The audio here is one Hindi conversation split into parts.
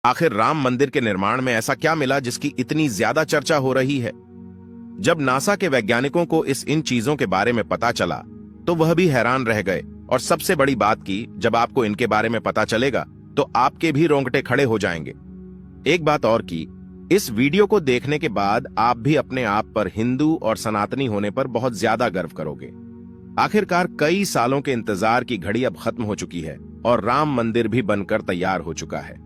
आखिर राम मंदिर के निर्माण में ऐसा क्या मिला जिसकी इतनी ज्यादा चर्चा हो रही है? जब नासा के वैज्ञानिकों को इन चीजों के बारे में पता चला तो वह भी हैरान रह गए। और सबसे बड़ी बात की, जब आपको इनके बारे में पता चलेगा तो आपके भी रोंगटे खड़े हो जाएंगे। एक बात और की, इस वीडियो को देखने के बाद आप भी अपने आप पर हिंदू और सनातनी होने पर बहुत ज्यादा गर्व करोगे। आखिरकार कई सालों के इंतजार की घड़ी अब खत्म हो चुकी है और राम मंदिर भी बनकर तैयार हो चुका है।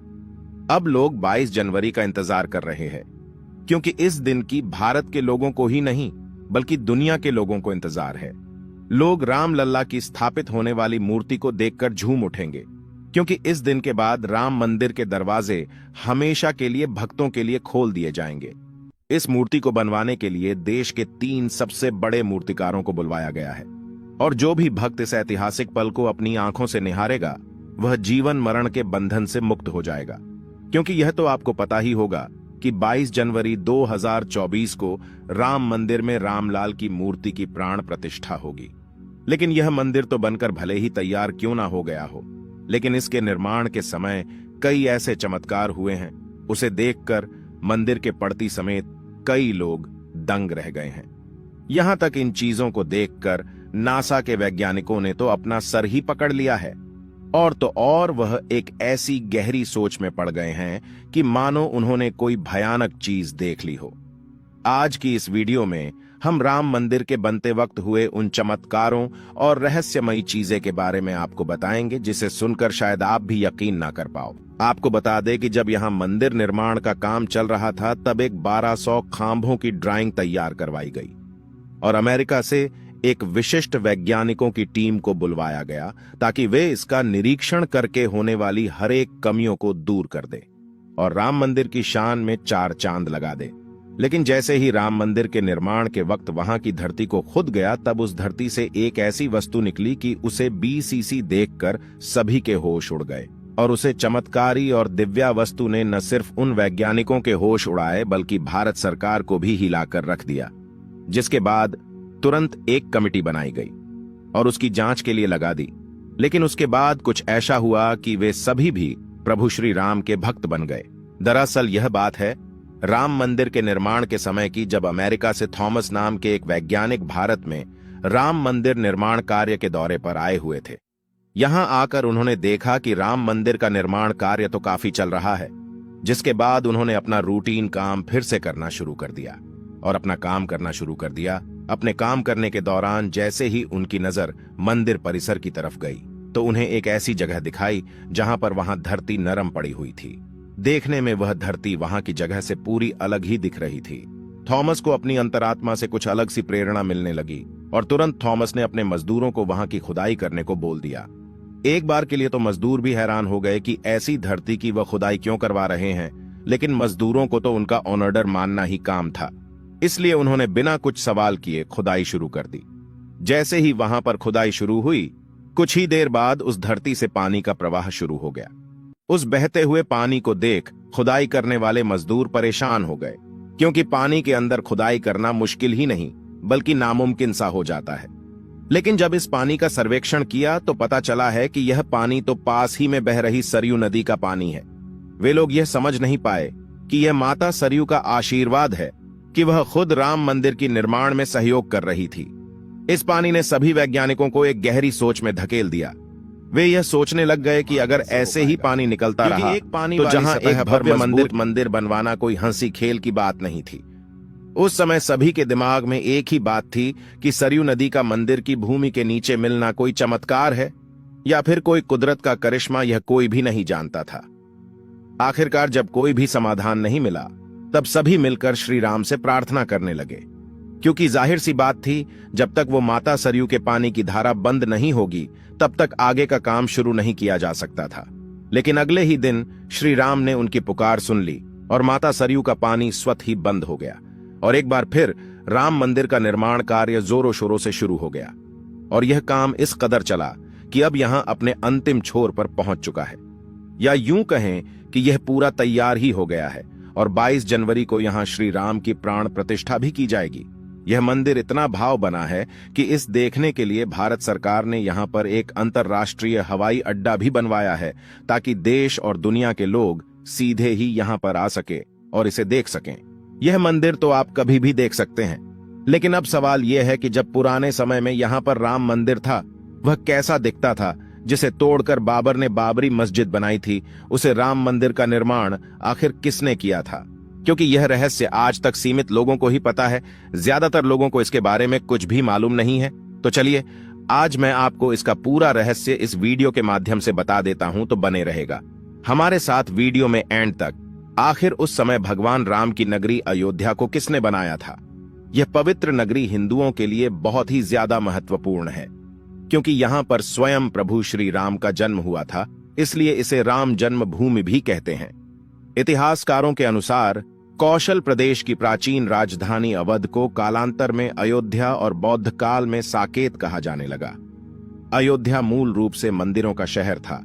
अब लोग 22 जनवरी का इंतजार कर रहे हैं, क्योंकि इस दिन की भारत के लोगों को ही नहीं बल्कि दुनिया के लोगों को इंतजार है। लोग राम लल्ला की स्थापित होने वाली मूर्ति को देखकर झूम उठेंगे, क्योंकि इस दिन के बाद राम मंदिर के दरवाजे हमेशा के लिए भक्तों के लिए खोल दिए जाएंगे। इस मूर्ति को बनवाने के लिए देश के 3 सबसे बड़े मूर्तिकारों को बुलवाया गया है, और जो भी भक्त इस ऐतिहासिक पल को अपनी आंखों से निहारेगा वह जीवन मरण के बंधन से मुक्त हो जाएगा। क्योंकि यह तो आपको पता ही होगा कि 22 जनवरी 2024 को राम मंदिर में रामलाल की मूर्ति की प्राण प्रतिष्ठा होगी। लेकिन यह मंदिर तो बनकर भले ही तैयार क्यों ना हो गया हो, लेकिन इसके निर्माण के समय कई ऐसे चमत्कार हुए हैं, उसे देखकर मंदिर के पड़ती समेत कई लोग दंग रह गए हैं। यहां तक इन चीजों को देखकर नासा के वैज्ञानिकों ने तो अपना सर ही पकड़ लिया है, और तो और वह एक ऐसी गहरी सोच में पड़ गए हैं कि मानो उन्होंने कोई भयानक चीज देख ली हो। आज की इस वीडियो में हम राम मंदिर के बनते वक्त हुए उन चमत्कारों और रहस्यमयी चीजें के बारे में आपको बताएंगे, जिसे सुनकर शायद आप भी यकीन ना कर पाओ। आपको बता दें कि जब यहां मंदिर निर्माण का काम चल रहा था तब एक 1200 खांभों की ड्राइंग तैयार करवाई गई और अमेरिका से एक विशिष्ट वैज्ञानिकों की टीम को बुलवाया गया ताकि वे इसका निरीक्षण करके होने वाली हर एक कमियों को दूर कर दे और राम मंदिर की शान में 4 चांद लगा दे। लेकिन जैसे ही राम मंदिर के निर्माण के वक्त वहां की धरती को खुद गया, तब उस धरती से एक ऐसी वस्तु निकली कि उसे BCC देखकर सभी के होश उड़ गए। और उसे चमत्कारी और दिव्या वस्तु ने न सिर्फ उन वैज्ञानिकों के होश उड़ाए बल्कि भारत सरकार को भी हिलाकर रख दिया, जिसके बाद तुरंत एक कमेटी बनाई गई और उसकी जांच के लिए लगा दी। लेकिन उसके बाद कुछ ऐसा हुआ कि वे सभी भी प्रभु श्री राम के भक्त बन गए। दरअसल यह बात है राम मंदिर के निर्माण के समय की, जब अमेरिका से थॉमस नाम के एक वैज्ञानिक भारत में राम मंदिर निर्माण कार्य के दौरे पर आए हुए थे। यहां आकर उन्होंने देखा कि राम मंदिर का निर्माण कार्य तो काफी चल रहा है, जिसके बाद उन्होंने अपना रूटीन काम फिर से करना शुरू कर दिया और अपना काम करना शुरू कर दिया। अपने काम करने के दौरान जैसे ही उनकी नजर मंदिर परिसर की तरफ गई तो उन्हें एक ऐसी जगह दिखाई जहां पर वहां धरती नरम पड़ी हुई थी। देखने में वह धरती वहां की जगह से पूरी अलग ही दिख रही थी। थॉमस को अपनी अंतरात्मा से कुछ अलग सी प्रेरणा मिलने लगी और तुरंत थॉमस ने अपने मजदूरों को वहां की खुदाई करने को बोल दिया। एक बार के लिए तो मजदूर भी हैरान हो गए कि ऐसी धरती की वह खुदाई क्यों करवा रहे हैं, लेकिन मजदूरों को तो उनका ऑर्डर मानना ही काम था, इसलिए उन्होंने बिना कुछ सवाल किए खुदाई शुरू कर दी। जैसे ही वहां पर खुदाई शुरू हुई, कुछ ही देर बाद उस धरती से पानी का प्रवाह शुरू हो गया। उस बहते हुए पानी को देख खुदाई करने वाले मजदूर परेशान हो गए, क्योंकि पानी के अंदर खुदाई करना मुश्किल ही नहीं बल्कि नामुमकिन सा हो जाता है। लेकिन जब इस पानी का सर्वेक्षण किया तो पता चला है कि यह पानी तो पास ही में बह रही सरयू नदी का पानी है। वे लोग यह समझ नहीं पाए कि यह माता सरयू का आशीर्वाद है कि वह खुद राम मंदिर की निर्माण में सहयोग कर रही थी। इस पानी ने सभी वैज्ञानिकों को एक गहरी सोच में धकेल दिया। वे यह सोचने लग गए कि अगर ऐसे ही पानी निकलता रहा तो जहां एक भव्य मंदिर बनवाना कोई हंसी खेल की बात नहीं थी। उस समय सभी के दिमाग में एक ही बात थी कि सरयू नदी का मंदिर की भूमि के नीचे मिलना कोई चमत्कार है या फिर कोई कुदरत का करिश्मा, यह कोई भी नहीं जानता था। आखिरकार जब कोई भी समाधान नहीं मिला तब सभी मिलकर श्री राम से प्रार्थना करने लगे, क्योंकि जाहिर सी बात थी जब तक वो माता सरयू के पानी की धारा बंद नहीं होगी तब तक आगे का काम शुरू नहीं किया जा सकता था। लेकिन अगले ही दिन श्री राम ने उनकी पुकार सुन ली और माता सरयू का पानी स्वतः ही बंद हो गया और एक बार फिर राम मंदिर का निर्माण कार्य जोरों शोरों से शुरू हो गया। और यह काम इस कदर चला कि अब यहां अपने अंतिम छोर पर पहुंच चुका है, या यूं कहें कि यह पूरा तैयार ही हो गया है और 22 जनवरी को यहां श्री राम की प्राण प्रतिष्ठा भी की जाएगी। यह मंदिर इतना भाव बना है कि इस देखने के लिए भारत सरकार ने यहां पर एक अंतर्राष्ट्रीय हवाई अड्डा भी बनवाया है, ताकि देश और दुनिया के लोग सीधे ही यहाँ पर आ सके और इसे देख सकें। यह मंदिर तो आप कभी भी देख सकते हैं, लेकिन अब सवाल यह है कि जब पुराने समय में यहाँ पर राम मंदिर था, वह कैसा दिखता था, जिसे तोड़कर बाबर ने बाबरी मस्जिद बनाई थी। उसे राम मंदिर का निर्माण आखिर किसने किया था? क्योंकि यह रहस्य आज तक सीमित लोगों को ही पता है, ज्यादातर लोगों को इसके बारे में कुछ भी मालूम नहीं है। तो चलिए आज मैं आपको इसका पूरा रहस्य इस वीडियो के माध्यम से बता देता हूं, तो बने रहेगा हमारे साथ वीडियो में एंड तक। आखिर उस समय भगवान राम की नगरी अयोध्या को किसने बनाया था? यह पवित्र नगरी हिंदुओं के लिए बहुत ही ज्यादा महत्वपूर्ण है, क्योंकि यहां पर स्वयं प्रभु श्री राम का जन्म हुआ था, इसलिए इसे राम जन्मभूमि भी कहते हैं। इतिहासकारों के अनुसार कौशल प्रदेश की प्राचीन राजधानी अवध को कालांतर में अयोध्या और बौद्ध काल में साकेत कहा जाने लगा। अयोध्या मूल रूप से मंदिरों का शहर था।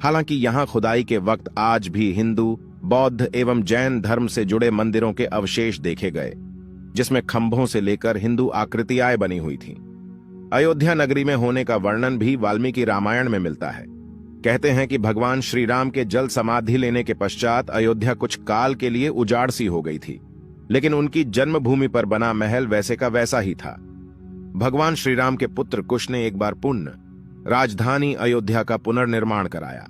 हालांकि यहां खुदाई के वक्त आज भी हिंदू, बौद्ध एवं जैन धर्म से जुड़े मंदिरों के अवशेष देखे गए, जिसमें खंभों से लेकर हिंदू आकृतियां बनी हुई थीं। अयोध्या नगरी में होने का वर्णन भी वाल्मीकि रामायण में मिलता है। कहते हैं कि भगवान श्री राम के जल समाधि लेने के पश्चात अयोध्या कुछ काल के लिए उजाड़ सी हो गई थी, लेकिन उनकी जन्मभूमि पर बना महल वैसे का वैसा ही था। भगवान श्री राम के पुत्र कुश ने एक बार पुण्य राजधानी अयोध्या का पुनर्निर्माण कराया।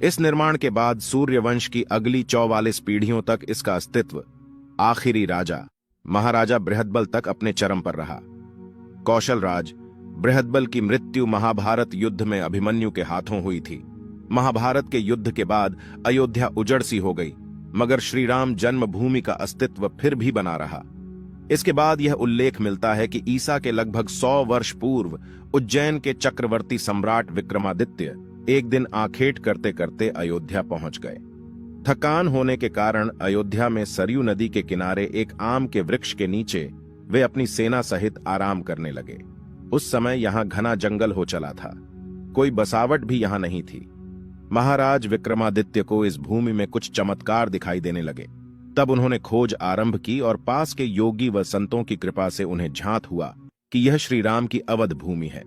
इस निर्माण के बाद सूर्यवंश की अगली 44 पीढ़ियों तक इसका अस्तित्व आखिरी राजा महाराजा बृहदबल तक अपने चरम पर रहा। कौशल राज बृहदबल की मृत्यु महाभारत युद्ध में अभिमन्यु के हाथों हुई थी। महाभारत के युद्ध के बाद अयोध्या उजड़ सी हो गई, मगर श्री राम जन्मभूमि का अस्तित्व फिर भी बना रहा। इसके बाद यह उल्लेख मिलता है कि ईसा के लगभग 100 वर्ष पूर्व उज्जैन के चक्रवर्ती सम्राट विक्रमादित्य एक दिन आखेट करते करते अयोध्या पहुंच गए। थकान होने के कारण अयोध्या में सरयू नदी के किनारे एक आम के वृक्ष के नीचे वे अपनी सेना सहित आराम करने लगे। उस समय यहां घना जंगल हो चला था, कोई बसावट भी यहां नहीं थी। महाराज विक्रमादित्य को इस भूमि में कुछ चमत्कार दिखाई देने लगे। तब उन्होंने खोज आरंभ की और पास के योगी व संतों की कृपा से उन्हें झांत हुआ कि यह श्री राम की अवध भूमि है।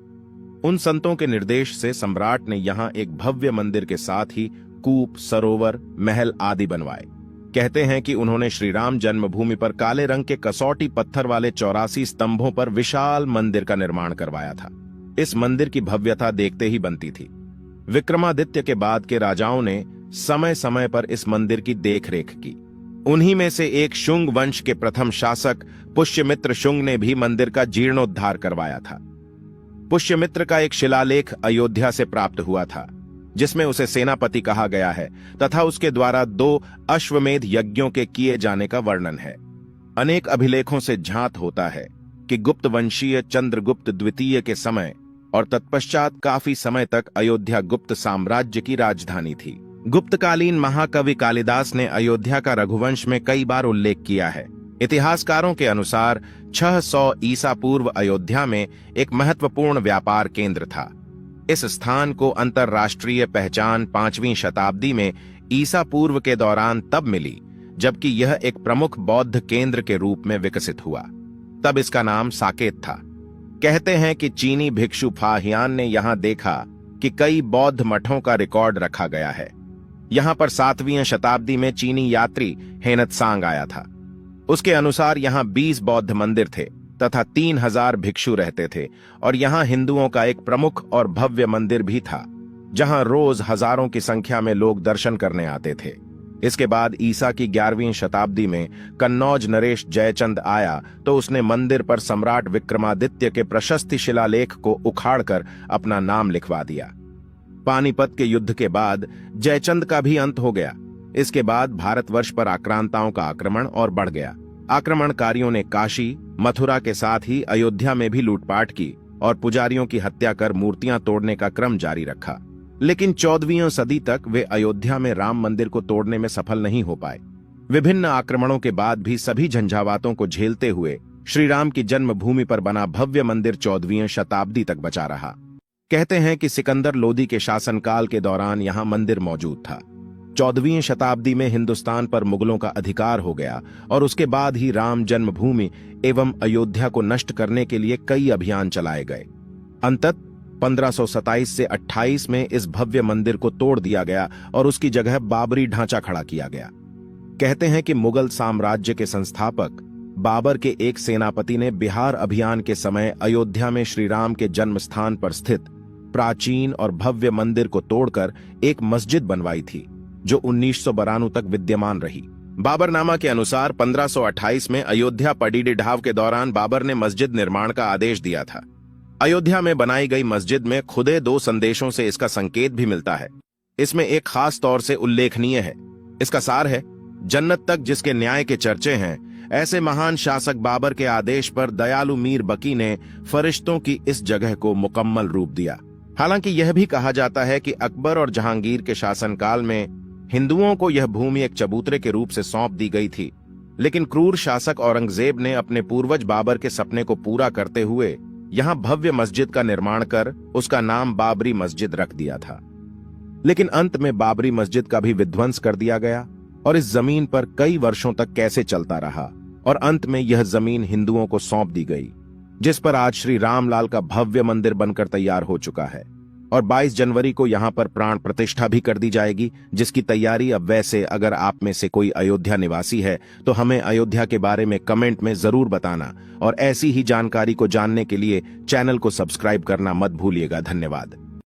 उन संतों के निर्देश से सम्राट ने यहां एक भव्य मंदिर के साथ ही कूप, सरोवर, महल आदि बनवाए। कहते हैं कि उन्होंने श्री राम जन्मभूमि पर काले रंग के कसौटी पत्थर वाले 84 स्तंभों पर विशाल मंदिर का निर्माण करवाया था। इस मंदिर की भव्यता देखते ही बनती थी। विक्रमादित्य के बाद के राजाओं ने समय समय पर इस मंदिर की देखरेख की। उन्हीं में से एक शुंग वंश के प्रथम शासक पुष्यमित्र शुंग ने भी मंदिर का जीर्णोद्धार करवाया था। पुष्यमित्र का एक शिलालेख अयोध्या से प्राप्त हुआ था, जिसमें उसे सेनापति कहा गया है तथा उसके द्वारा 2 अश्वमेध यज्ञों के किए जाने का वर्णन है। अनेक अभिलेखों से झांत होता है कि गुप्त वंशीय चंद्रगुप्त द्वितीय के समय और तत्पश्चात काफी समय तक अयोध्या गुप्त साम्राज्य की राजधानी थी। गुप्तकालीन महाकवि कालिदास ने अयोध्या का रघुवंश में कई बार उल्लेख किया है। इतिहासकारों के अनुसार 600 ईसा पूर्व अयोध्या में एक महत्वपूर्ण व्यापार केंद्र था। इस स्थान को अंतरराष्ट्रीय पहचान 5वीं शताब्दी में ईसा पूर्व के दौरान तब मिली जबकि यह एक प्रमुख बौद्ध केंद्र के रूप में विकसित हुआ। तब इसका नाम साकेत था। कहते हैं कि चीनी भिक्षु फाहियान ने यहां देखा कि कई बौद्ध मठों का रिकॉर्ड रखा गया है। यहां पर 7वीं शताब्दी में चीनी यात्री हेनत्सांग आया था। उसके अनुसार यहां 20 बौद्ध मंदिर थे तथा 3000 भिक्षु रहते थे और यहां हिंदुओं का एक प्रमुख और भव्य मंदिर भी था, जहां रोज हजारों की संख्या में लोग दर्शन करने आते थे। इसके बाद ईसा की 11वीं शताब्दी में कन्नौज नरेश जयचंद आया तो उसने मंदिर पर सम्राट विक्रमादित्य के प्रशस्ति शिलालेख को उखाड़कर अपना नाम लिखवा दिया। पानीपत के युद्ध के बाद जयचंद का भी अंत हो गया। इसके बाद भारतवर्ष पर आक्रांताओं का आक्रमण और बढ़ गया। आक्रमणकारियों ने काशी, मथुरा के साथ ही अयोध्या में भी लूटपाट की और पुजारियों की हत्या कर मूर्तियां तोड़ने का क्रम जारी रखा। लेकिन 14वीं सदी तक वे अयोध्या में राम मंदिर को तोड़ने में सफल नहीं हो पाए। विभिन्न आक्रमणों के बाद भी सभी झंझावातों को झेलते हुए श्री राम की जन्मभूमि पर बना भव्य मंदिर 14वीं शताब्दी तक बचा रहा। कहते हैं कि सिकंदर लोदी के शासनकाल के दौरान यहां मंदिर मौजूद था। 14वीं शताब्दी में हिंदुस्तान पर मुगलों का अधिकार हो गया और उसके बाद ही राम जन्मभूमि एवं अयोध्या को नष्ट करने के लिए कई अभियान चलाए गए। अंततः 1527 से 28 में इस भव्य मंदिर को तोड़ दिया गया और उसकी जगह बाबरी ढांचा खड़ा किया गया। कहते हैं कि मुगल साम्राज्य के संस्थापक बाबर के एक सेनापति ने बिहार अभियान के समय अयोध्या में श्री राम के जन्म स्थान पर स्थित प्राचीन और भव्य मंदिर को तोड़कर एक मस्जिद बनवाई थी, जो 1992 तक विद्यमान रही। बाबरनामा के अनुसार 1528 में अयोध्या पडीडी ढाव के दौरान बाबर ने मस्जिद निर्माण का आदेश दिया था। अयोध्या में बनाई गई मस्जिद में खुदे 2 संदेशों से इसका संकेत भी मिलता है। इसमें एक खास तौर से उल्लेखनीय है। इसका सार है, जन्नत तक जिसके न्याय के चर्चे हैं, ऐसे महान शासक बाबर के आदेश पर दयालु मीर बकी ने फरिश्तों की इस जगह को मुकम्मल रूप दिया। हालांकि यह भी कहा जाता है कि अकबर और जहांगीर के शासनकाल में हिंदुओं को यह भूमि एक चबूतरे के रूप से सौंप दी गई थी, लेकिन क्रूर शासक औरंगजेब ने अपने पूर्वज बाबर के सपने को पूरा करते हुए यहां भव्य मस्जिद का निर्माण कर उसका नाम बाबरी मस्जिद रख दिया था। लेकिन अंत में बाबरी मस्जिद का भी विध्वंस कर दिया गया और इस जमीन पर कई वर्षों तक कैसे चलता रहा और अंत में यह जमीन हिंदुओं को सौंप दी गई, जिस पर आज श्री रामलाल का भव्य मंदिर बनकर तैयार हो चुका है और 22 जनवरी को यहां पर प्राण प्रतिष्ठा भी कर दी जाएगी, जिसकी तैयारी अब वैसे अगर आप में से कोई अयोध्या निवासी है तो हमें अयोध्या के बारे में कमेंट में जरूर बताना और ऐसी ही जानकारी को जानने के लिए चैनल को सब्सक्राइब करना मत भूलिएगा। धन्यवाद।